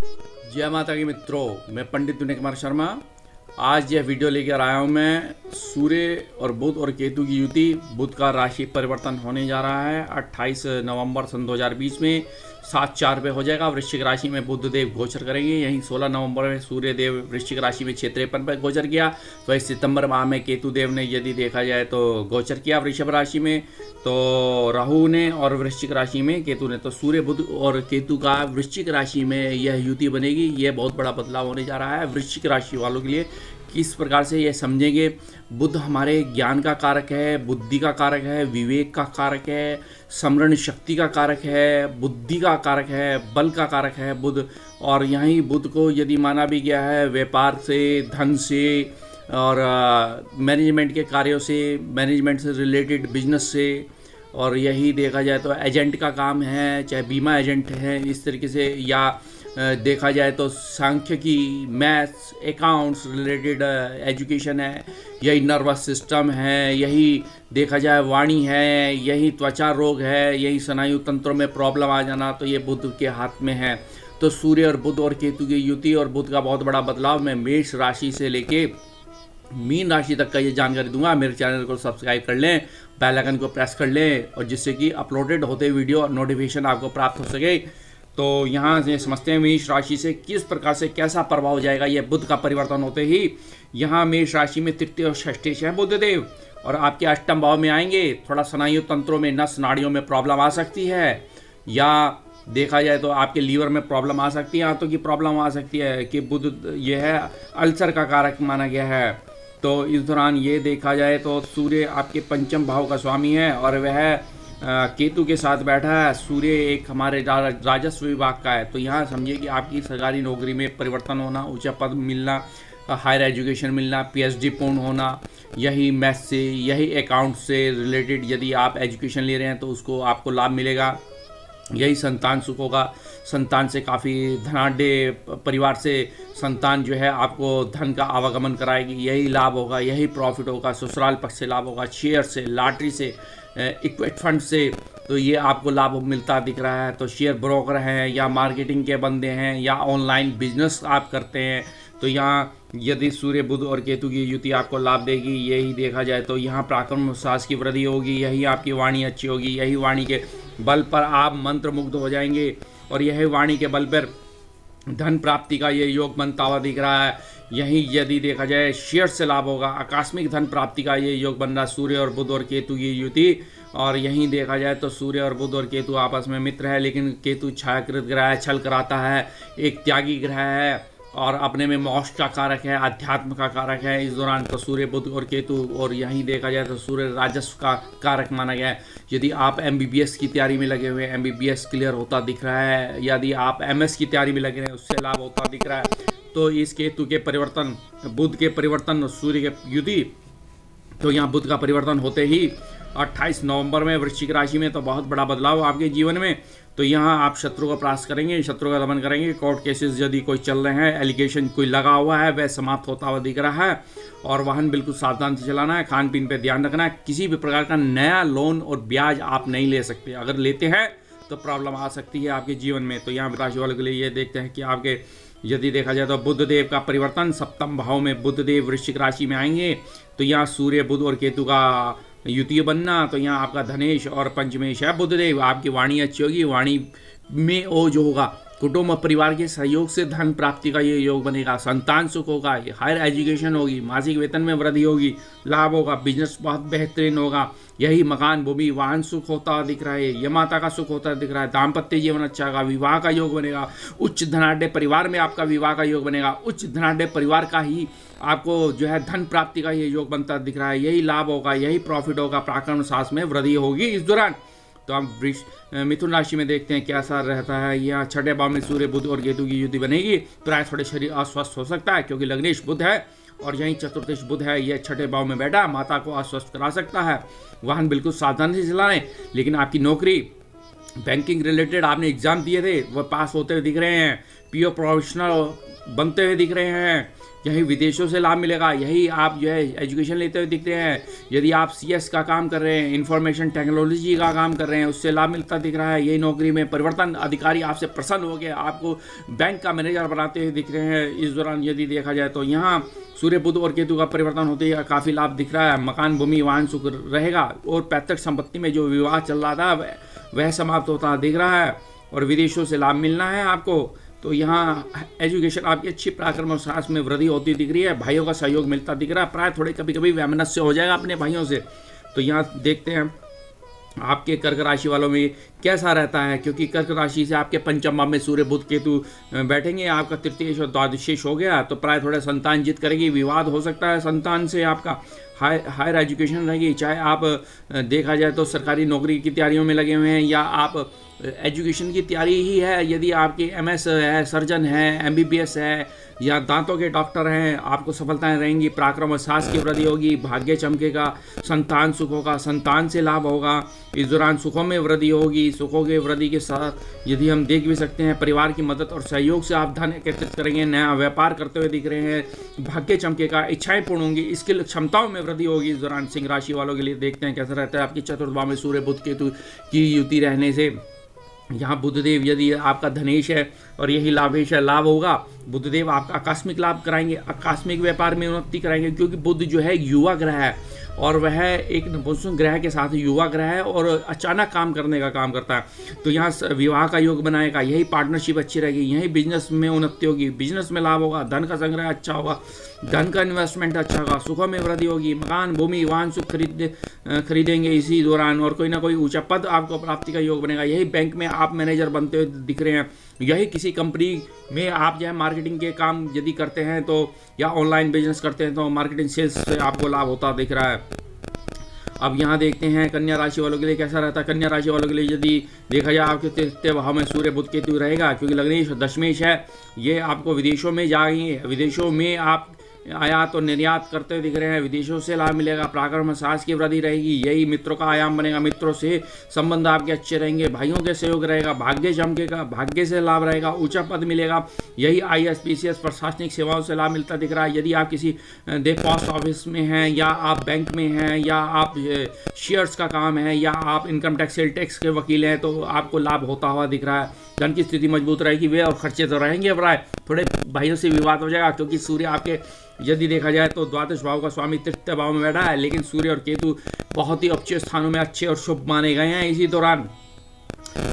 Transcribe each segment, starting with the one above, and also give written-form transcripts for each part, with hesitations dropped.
जय माता की मित्रों, मैं पंडित विनय कुमार शर्मा। आज यह वीडियो लेकर आया हूँ मैं सूर्य और बुध और केतु की युति। बुध का राशि परिवर्तन होने जा रहा है 28 नवंबर सन 2020 में 7:04 पे हो जाएगा। वृश्चिक राशि में बुध देव गोचर करेंगे। यहीं 16 नवंबर में सूर्य देव वृश्चिक राशि में 6:53 पर गोचर किया। वही सितंबर माह में केतु देव ने यदि देखा जाए तो गोचर किया वृषभ राशि में, तो राहु ने, और वृश्चिक राशि में केतु ने। तो सूर्य बुध और केतु का वृश्चिक राशि में यह युति बनेगी। यह बहुत बड़ा बदलाव होने जा रहा है वृश्चिक राशि वालों के लिए। किस प्रकार से यह समझेंगे? बुध हमारे ज्ञान का कारक है, बुद्धि का कारक है, विवेक का कारक है, स्मरण शक्ति का कारक है, बुद्धि का कारक है, बल का कारक है बुध। और यहीं बुध को यदि माना भी गया है व्यापार से, धन से और मैनेजमेंट के कार्यों से, मैनेजमेंट से रिलेटेड बिजनेस से, और यही देखा जाए तो एजेंट का काम है, चाहे बीमा एजेंट है इस तरीके से, या देखा जाए तो सांख्यिकी, मैथ्स, अकाउंट्स रिलेटेड एजुकेशन है, यही नर्वस सिस्टम है, यही देखा जाए वाणी है, यही त्वचा रोग है, यही स्नायु तंत्रों में प्रॉब्लम आ जाना, तो ये बुध के हाथ में है। तो सूर्य और बुध और केतु की युति और बुध का बहुत बड़ा बदलाव मैं मेष राशि से लेके मीन राशि तक का ये जानकारी दूंगा। मेरे चैनल को सब्सक्राइब कर लें, बेल आइकन को प्रेस कर लें, और जिससे कि अपलोडेड होते वीडियो नोटिफिकेशन आपको प्राप्त हो सके। तो यहाँ से समझते हैं मेष राशि से किस प्रकार से कैसा प्रभाव हो जाएगा ये बुध का परिवर्तन होते ही। यहाँ मेष राशि में तृतीय और षष्ठी से है बुध देव, और आपके अष्टम भाव में आएंगे। थोड़ा स्नायु तंत्रों में, नस नाड़ियों में प्रॉब्लम आ सकती है, या देखा जाए तो आपके लीवर में प्रॉब्लम आ सकती है, आंतों की प्रॉब्लम आ सकती है कि बुध यह है अल्सर का कारक माना गया है। तो इस दौरान ये देखा जाए तो सूर्य आपके पंचम भाव का स्वामी है, और वह केतु के साथ बैठा है। सूर्य एक हमारे राजस्व विभाग का है। तो यहाँ समझिए कि आपकी सरकारी नौकरी में परिवर्तन होना, ऊंचा पद मिलना, हायर एजुकेशन मिलना, पीएचडी पूर्ण होना, यही मैथ्स से, यही अकाउंट से रिलेटेड यदि आप एजुकेशन ले रहे हैं तो उसको आपको लाभ मिलेगा। यही संतान सुख होगा। संतान से काफ़ी धनाढ़ परिवार से संतान जो है आपको धन का आवागमन कराएगी, यही लाभ होगा, यही प्रॉफिट होगा। ससुराल पक्ष से लाभ होगा, शेयर से, लॉटरी से, इक्विटी फंड से, तो ये आपको लाभ मिलता दिख रहा है। तो शेयर ब्रोकर हैं, या मार्केटिंग के बंदे हैं, या ऑनलाइन बिजनेस आप करते हैं, तो यहाँ यदि सूर्य बुध और केतु की युति आपको लाभ देगी। यही देखा जाए तो यहाँ पराक्रम साहस की वृद्धि होगी, यही आपकी वाणी अच्छी होगी, यही वाणी के बल पर आप मंत्र मुग्ध हो जाएंगे, और यही वाणी के बल पर धन प्राप्ति का ये योग बनता हुआ दिख रहा है। यही यदि देखा जाए शेयर से लाभ होगा, आकस्मिक धन प्राप्ति का ये योग बन रहा है सूर्य और बुध और केतु की युति। और यहीं देखा जाए तो सूर्य और बुध और केतु आपस में मित्र है, लेकिन केतु छायाकृत ग्रह है, छल कराता है, एक त्यागी ग्रह है, और अपने में मोक्ष का कारक है, अध्यात्म का कारक है। इस दौरान तो सूर्य बुध और केतु, और यहीं देखा जाए तो सूर्य राजस्व का कारक माना गया है। यदि आप एमबीबीएस की तैयारी में लगे हुए हैं, एमबीबीएस क्लियर होता दिख रहा है, यदि आप एमएस की तैयारी में लगे हैं उससे लाभ होता दिख रहा है। तो इस केतु के परिवर्तन, बुध के परिवर्तन, सूर्य के युति, तो यहाँ बुध का परिवर्तन होते ही 28 नवंबर में वृश्चिक राशि में तो बहुत बड़ा बदलाव आपके जीवन में। तो यहाँ आप शत्रु को परास्त करेंगे, शत्रु का दमन करेंगे। कोर्ट केसेस यदि कोई चल रहे हैं, एलिगेशन कोई लगा हुआ है, वह समाप्त होता हुआ दिख रहा है। और वाहन बिल्कुल सावधान से चलाना है, खान पीन पे ध्यान रखना है। किसी भी प्रकार का नया लोन और ब्याज आप नहीं ले सकते, अगर लेते हैं तो प्रॉब्लम आ सकती है आपके जीवन में। तो यहाँ राशि वालों के लिए ये देखते हैं कि आपके यदि देखा जाए तो बुध देव का परिवर्तन, सप्तम भाव में बुध देव वृश्चिक राशि में आएंगे। तो यहाँ सूर्य बुध और केतु का युति बनना, तो यहाँ आपका धनेश और पंचमेश है बुध देव। आपकी वाणी अच्छी होगी, वाणी में वो जो होगा कुटुंब परिवार के सहयोग से धन प्राप्ति का ये योग बनेगा। संतान सुख होगा, हायर एजुकेशन होगी, मासिक वेतन में वृद्धि होगी, लाभ होगा, बिजनेस बहुत बेहतरीन होगा। यही मकान, भूमि, वाहन सुख होता दिख रहा है, ये माता का सुख होता दिख रहा है। दाम्पत्य जीवन अच्छा होगा, विवाह का योग बनेगा, उच्च धनाढ़ परिवार में आपका विवाह का योग बनेगा, उच्च धनाढ़ परिवार का ही आपको जो है धन प्राप्ति का ये योग बनता दिख रहा है। यही लाभ होगा, यही प्रॉफिट होगा, पराक्रम साहस में वृद्धि होगी इस दौरान। तो हम मिथुन राशि में देखते हैं क्या असर रहता है। यहाँ छठे भाव में सूर्य बुध और केतु की युति बनेगी। प्राय थोड़े शरीर अस्वस्थ हो सकता है क्योंकि लग्नेश बुध है, और यहीं चतुर्थेश बुध है, यह छठे भाव में बैठा, माता को अस्वस्थ करा सकता है। वाहन बिल्कुल सावधानी से चलाएं, लेकिन आपकी नौकरी बैंकिंग रिलेटेड आपने एग्ज़ाम दिए थे वह पास होते हुए दिख रहे हैं, पीओ प्रोफेशनल बनते हुए दिख रहे हैं, यही विदेशों से लाभ मिलेगा, यही आप जो है एजुकेशन लेते हुए दिख रहे हैं। यदि आप सीएस का काम कर रहे हैं, इंफॉर्मेशन टेक्नोलॉजी का काम कर रहे हैं, उससे लाभ मिलता दिख रहा है। यही नौकरी में परिवर्तन, अधिकारी आपसे प्रसन्न हो गए, आपको बैंक का मैनेजर बनाते हुए दिख रहे हैं। इस दौरान यदि देखा जाए तो यहाँ सूर्य बुध और केतु का परिवर्तन होते ही काफ़ी लाभ दिख रहा है। मकान, भूमि, वाहन सुख रहेगा और पैतृक संपत्ति में जो विवाद चल रहा था वह समाप्त होता दिख रहा है और विदेशों से लाभ मिलना है आपको। तो यहाँ एजुकेशन आपकी अच्छी पराक्रम और साहस में वृद्धि होती दिख रही है। भाइयों का सहयोग मिलता दिख रहा है। प्राय थोड़े कभी कभी वैमनस्य हो जाएगा अपने भाइयों से। तो यहाँ देखते हैं आपके कर्क राशि वालों में कैसा रहता है, क्योंकि कर्क राशि से आपके पंचम भाव में सूर्य बुध केतु बैठेंगे। आपका तृतीय और द्वादशेष हो गया तो प्राय थोड़ा संतान जिद करेगी, विवाद हो सकता है संतान से। आपका हायर एजुकेशन रहेगी, चाहे आप देखा जाए तो सरकारी नौकरी की तैयारियों में लगे हुए हैं या आप एजुकेशन की तैयारी ही है। यदि आपकी एमएस है, सर्जन है, एमबीबीएस है या दांतों के डॉक्टर हैं, आपको सफलताएं रहेंगी। पराक्रम और साहस की वृद्धि होगी, भाग्य चमकेगा, संतान सुख होगा, संतान से लाभ होगा। इस दौरान सुखों में वृद्धि होगी। सुखों के वृद्धि के साथ यदि हम देख भी सकते हैं परिवार की मदद और सहयोग से आप धन एकत्रित करेंगे, नया व्यापार करते हुए दिख रहे हैं। भाग्य चमकेगा, इच्छाएं पूर्ण होंगी, स्किल क्षमताओं में वृद्धि होगी। इस दौरान सिंह राशि वालों के लिए देखते हैं कैसा रहता है आपकी चतुर्थ भाव में सूर्य बुध केतु की युति रहने से। यहाँ बुधदेव यदि आपका धनेश है और यही लाभेश है, लाभ होगा। बुधदेव आपका आकस्मिक लाभ कराएंगे, आकस्मिक व्यापार में उन्नति कराएंगे, क्योंकि बुध जो है युवा ग्रह है और वह एक नपुंसक ग्रह के साथ युवा ग्रह है और अचानक काम करने का काम करता है। तो यहाँ विवाह का योग बनाएगा, यही पार्टनरशिप अच्छी रहेगी, यही बिजनेस में उन्नति होगी, बिजनेस में लाभ होगा, धन का संग्रह अच्छा होगा, धन का इन्वेस्टमेंट अच्छा होगा, सुखों में वृद्धि होगी, मकान, भूमि, वाहन सुख खरीदेंगे इसी दौरान और कोई ना कोई ऊंचा पद आपको प्राप्ति का योग बनेगा। यही बैंक में आप मैनेजर बनते हुए दिख रहे हैं, यही किसी कंपनी में आप जो है मार्केटिंग के काम यदि करते हैं तो या ऑनलाइन बिजनेस करते हैं तो मार्केटिंग सेल्स से आपको लाभ होता दिख रहा है। अब यहाँ देखते हैं कन्या राशि वालों के लिए कैसा रहता है। कन्या राशि वालों के लिए यदि देखा जाए आपके तृतीय भाव में सूर्य बुध केतु रहेगा, क्योंकि लग्नेश दशमेश है, ये आपको विदेशों में जाएंगे, विदेशों में आप आयात और निर्यात करते हुए दिख रहे हैं, विदेशों से लाभ मिलेगा, पराक्रम साहस की वृद्धि रहेगी, यही मित्रों का आयाम बनेगा, मित्रों से संबंध आपके अच्छे रहेंगे, भाइयों के सहयोग रहेगा, भाग्य चमकेगा, भाग्य से लाभ रहेगा, ऊंचा पद मिलेगा, यही आईएएस पीसीएस प्रशासनिक सेवाओं से लाभ मिलता दिख रहा है। यदि आप किसी पोस्ट ऑफिस में हैं या आप बैंक में हैं या आप शेयर्स का काम है या आप इनकम टैक्स सेल टैक्स के वकील हैं तो आपको लाभ होता हुआ दिख रहा है। धन की स्थिति मजबूत रहेगी, वे और खर्चे तो रहेंगे, प्राय थोड़े भाइयों से विवाद हो जाएगा, क्योंकि सूर्य आपके यदि देखा जाए तो द्वादश भाव का स्वामी तृतीय भाव में बैठा है, लेकिन सूर्य और केतु बहुत ही अच्छे स्थानों में अच्छे और शुभ माने गए हैं। इसी दौरान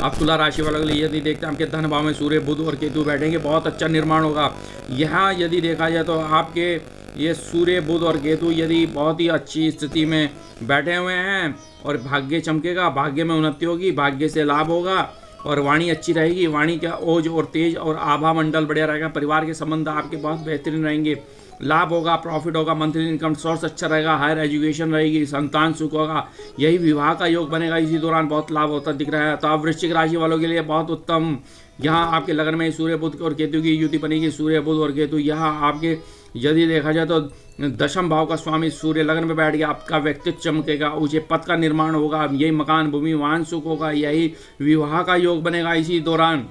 आप तुला राशि वालों के लिए यदि देखते हैं आपके धन भाव में सूर्य बुध और केतु बैठेंगे, बहुत अच्छा निर्माण होगा। यहाँ यदि देखा जाए तो आपके ये सूर्य बुध और केतु यदि बहुत ही अच्छी स्थिति में बैठे हुए हैं और भाग्य चमकेगा, भाग्य में उन्नति होगी, भाग्य से लाभ होगा और वाणी अच्छी रहेगी, वाणी का ओज और तेज और आभा मंडल बढ़िया रहेगा, परिवार के संबंध आपके बहुत बेहतरीन रहेंगे, लाभ होगा, प्रॉफिट होगा, मंथली इनकम सोर्स अच्छा रहेगा, हायर एजुकेशन रहेगी, संतान सुख होगा, यही विवाह का योग बनेगा। इसी दौरान बहुत लाभ होता दिख रहा है। तो आप वृश्चिक राशि वालों के लिए बहुत उत्तम, यहाँ आपके लग्न में सूर्य बुध और केतु की युति बनेगी। सूर्य बुध और केतु यहाँ आपके यदि देखा जाए तो दशम भाव का स्वामी सूर्य लग्न में बैठ गया, आपका व्यक्तित्व चमकेगा, ऊंचे पद का निर्माण होगा, यही मकान, भूमि, वाहन सुख होगा, यही विवाह का योग बनेगा। इसी दौरान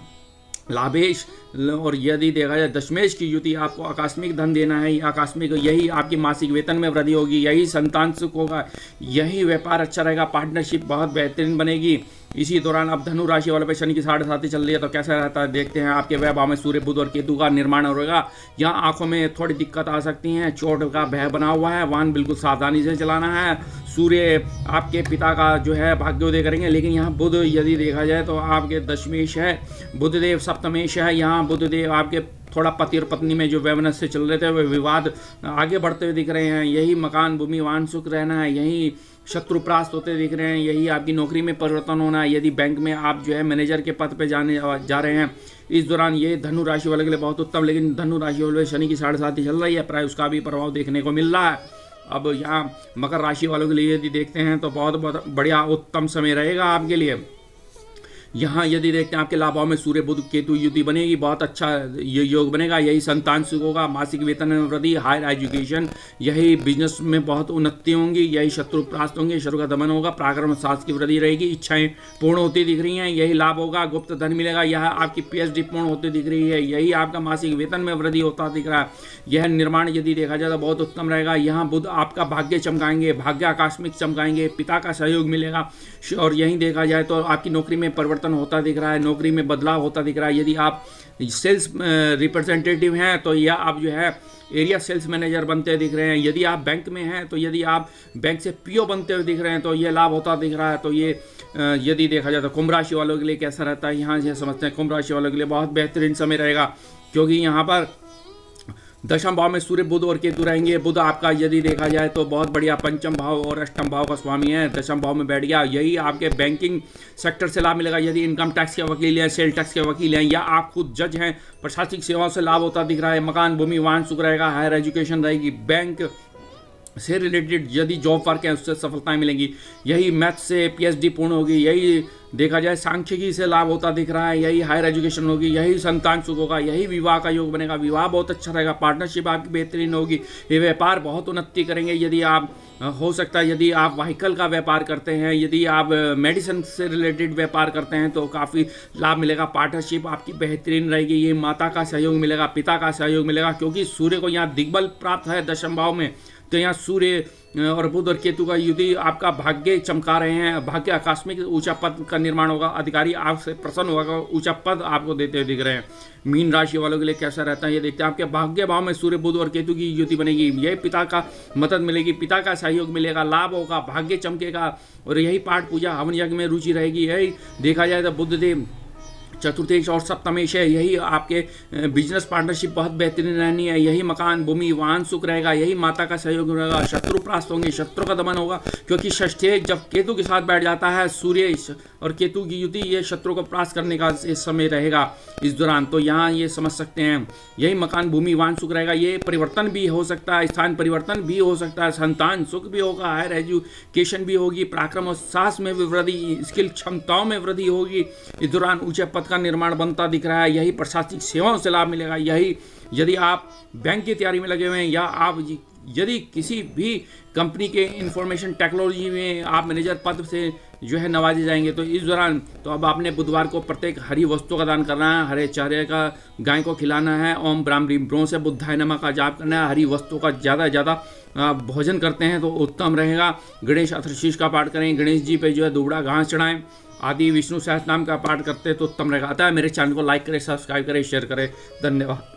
लाभेश और यदि देखा जाए दशमेश की युति आपको आकस्मिक धन देना है, आकस्मिक यही आपकी मासिक वेतन में वृद्धि होगी, यही संतान सुख होगा, यही व्यापार अच्छा रहेगा, पार्टनरशिप बहुत बेहतरीन बनेगी। इसी दौरान अब धनु राशि वालों पे शनि की 7.5 चल रही है तो कैसा रहता है देखते हैं। आपके वह भाव में सूर्य बुध और केतु का निर्माण होगा, यहाँ आंखों में थोड़ी दिक्कत आ सकती है, चोट का भय बना हुआ है, वाहन बिल्कुल सावधानी से चलाना है। सूर्य आपके पिता का जो है भाग्योदय करेंगे, लेकिन यहाँ बुध यदि देखा जाए तो आपके दशमेश है, बुधदेव सप्तमेश है, यहाँ बुधदेव आपके थोड़ा पति और पत्नी में जो वैमनस्य से चल रहे थे वे विवाद आगे बढ़ते हुए दिख रहे हैं, यही मकान, भूमि, वाहन सुख रहना है, यही शत्रु परास्त होते दिख रहे हैं, यही आपकी नौकरी में परिवर्तन होना है, यदि बैंक में आप जो है मैनेजर के पद पे जा रहे हैं। इस दौरान ये धनु राशि वाले के लिए बहुत उत्तम, लेकिन धनु राशि वाले शनि की 7.5 चल रही है, प्राय उसका भी प्रभाव देखने को मिल रहा है। अब यहाँ मकर राशि वालों के लिए यदि देखते हैं तो बहुत बढ़िया उत्तम समय रहेगा आपके लिए। यहाँ यदि देखते हैं आपके लाभ भाव में सूर्य बुध केतु युति बनेगी, बहुत अच्छा ये योग बनेगा। यही संतान सुख होगा, मासिक वेतन में वृद्धि, हायर एजुकेशन, यही बिजनेस में बहुत उन्नति होंगी, यही शत्रु परास्त होंगे, शत्रु का दमन होगा, पराक्रम साहस की वृद्धि रहेगी, इच्छाएं पूर्ण होती दिख रही हैं, यही लाभ होगा। गुप्त धन मिलेगा, यह आपकी PhD पूर्ण होती दिख रही है, यही आपका मासिक वेतन में वृद्धि होता दिख रहा है। यह निर्माण यदि देखा जाए तो बहुत उत्तम रहेगा। यहाँ बुध आपका भाग्य चमकाएंगे, भाग्य आकस्मिक चमकाएंगे, पिता का सहयोग मिलेगा। और यहीं देखा जाए तो आपकी नौकरी में परिवर्तन होता दिख रहा है, नौकरी में बदलाव होता दिख रहा है। यदि आप सेल्स रिप्रेजेंटेटिव हैं तो यह आप जो है एरिया सेल्स मैनेजर बनते दिख रहे हैं। यदि आप बैंक में हैं तो यदि आप बैंक से PO बनते हुए दिख रहे हैं तो ये लाभ होता दिख रहा है। तो ये यदि देखा जाए तो कुंभ राशि वालों के लिए कैसा रहता है, यहाँ से समझते हैं। कुंभ राशि वालों के लिए बहुत बेहतरीन समय रहेगा, क्योंकि यहाँ पर दशम भाव में सूर्य बुध और केतु रहेंगे। बुध आपका यदि देखा जाए तो बहुत बढ़िया पंचम भाव और अष्टम भाव का स्वामी है, दशम भाव में बैठ गया। यही आपके बैंकिंग सेक्टर से लाभ मिलेगा। यदि इनकम टैक्स के वकील हैं, सेल टैक्स के वकील हैं, या आप खुद जज हैं, प्रशासनिक सेवाओं से लाभ होता दिख रहा है। मकान, भूमि, वाहन सुख रहेगा, हायर एजुकेशन रहेगी, बैंक से रिलेटेड यदि जॉब वर्क है उससे सफलताएं मिलेंगी। यही मैथ से PhD पूर्ण होगी, यही देखा जाए सांख्यिकी से लाभ होता दिख रहा है, यही हायर एजुकेशन होगी, यही संतान सुख होगा, यही विवाह का योग बनेगा। विवाह बहुत अच्छा रहेगा, पार्टनरशिप आपकी बेहतरीन होगी, ये व्यापार बहुत उन्नति करेंगे। यदि आप हो सकता है यदि आप व्हीकल का व्यापार करते हैं, यदि आप मेडिसिन से रिलेटेड व्यापार करते हैं तो काफ़ी लाभ मिलेगा। पार्टनरशिप आपकी बेहतरीन रहेगी। ये माता का सहयोग मिलेगा, पिता का सहयोग मिलेगा, क्योंकि सूर्य को यहाँ दिग्बल प्राप्त है दशम भाव में। तो यहाँ सूर्य और बुध और केतु का युति आपका भाग्य चमका रहे हैं। भाग्य आकस्मिक ऊंचा पद का निर्माण होगा, अधिकारी आपसे प्रसन्न होगा, ऊंचा पद आपको देते हुए दिख रहे हैं। मीन राशि वालों के लिए कैसा रहता है ये देखते हैं। आपके भाग्य भाव में सूर्य बुध और केतु की युति बनेगी, यही पिता का मदद मिलेगी, पिता का सहयोग मिलेगा, लाभ होगा, भाग्य चमकेगा। और यही पाठ पूजा हवन यज्ञ में रुचि रहेगी। यही देखा जाए तो बुध देव चतुर्थेश और सप्तमेश है, यही आपके बिजनेस पार्टनरशिप बहुत बेहतरीन रहनी है। यही मकान, भूमि, वाहन सुख रहेगा, यही माता का सहयोग रहेगा, शत्रु परास्त होंगे, शत्रु का दमन होगा, क्योंकि षष्ठे जब केतु के साथ बैठ जाता है सूर्य और केतु की युति, ये शत्रु को परास्त करने का इस समय रहेगा इस दौरान। तो यहाँ ये समझ सकते हैं, यही मकान, भूमि, वाहन सुख रहेगा। ये परिवर्तन भी हो सकता है, स्थान परिवर्तन भी हो सकता है, संतान सुख भी होगा, हायर एजुकेशन भी होगी, पराक्रम और साहस में भी वृद्धि, स्किल क्षमताओं में वृद्धि होगी। इस दौरान ऊंचे पद का निर्माण बनता दिख रहा है। यही प्रशासनिक सेवाओं से लाभ मिलेगा। यही यदि आप बैंक की तैयारी में लगे हुए हैं, या आप यदि किसी भी कंपनी के इंफॉर्मेशन टेक्नोलॉजी में आप मैनेजर पद से जो है नवाजे जाएंगे, तो इस दौरान तो अब आपने बुधवार को प्रत्येक हरी वस्तु का दान करना है, हरे चारे का गाय को खिलाना है, ओम ब्राह्म ह्रीम ब्रों से बुद्धाय नमः का जाप करना है। हरी वस्तु का ज़्यादा से ज़्यादा भोजन करते हैं तो उत्तम रहेगा। गणेश अथर्शीष का पाठ करें, गणेश जी पे जो है दुबड़ा घास चढ़ाएं, आदि विष्णु सहस्त्र नाम का पाठ करते हैं तो उत्तम रहेगा। अतः मेरे चैनल को लाइक करें, सब्सक्राइब करें, शेयर करें। धन्यवाद।